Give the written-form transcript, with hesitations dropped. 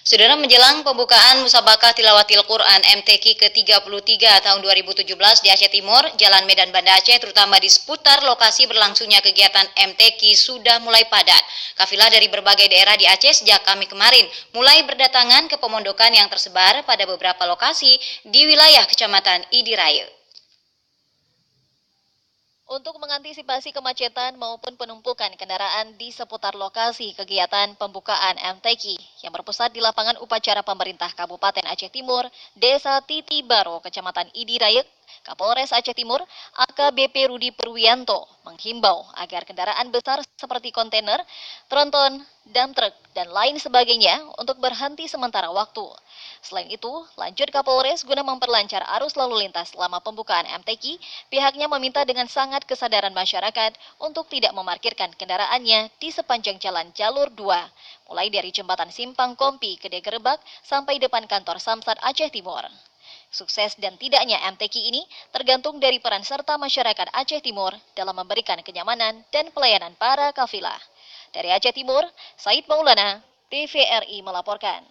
Saudara, menjelang pembukaan Musabakah Tilawatil Quran MTQ ke-33 tahun 2017 di Aceh Timur, Jalan Medan Banda Aceh, terutama di seputar lokasi berlangsungnya kegiatan MTQ sudah mulai padat. Kafilah dari berbagai daerah di Aceh sejak Kamis kemarin mulai berdatangan ke pemondokan yang tersebar pada beberapa lokasi di wilayah Kecamatan Idiraya. Untuk mengantisipasi kemacetan maupun penumpukan kendaraan di seputar lokasi kegiatan pembukaan MTQ yang berpusat di lapangan upacara pemerintah Kabupaten Aceh Timur, Desa Titi Baro, Kecamatan Idirayek, Kapolres Aceh Timur, AKBP Rudi Purwianto, menghimbau agar kendaraan besar seperti kontainer, tronton, dump truk, dan lain sebagainya untuk berhenti sementara waktu. Selain itu, lanjut Kapolres guna memperlancar arus lalu lintas selama pembukaan MTQ, pihaknya meminta dengan sangat kesadaran masyarakat untuk tidak memarkirkan kendaraannya di sepanjang jalan jalur 2, mulai dari jembatan Simpang Kompi ke Degerebak sampai depan kantor Samsat Aceh Timur. Sukses dan tidaknya MTQ ini tergantung dari peran serta masyarakat Aceh Timur dalam memberikan kenyamanan dan pelayanan para kafilah. Dari Aceh Timur, Said Maulana, TVRI melaporkan.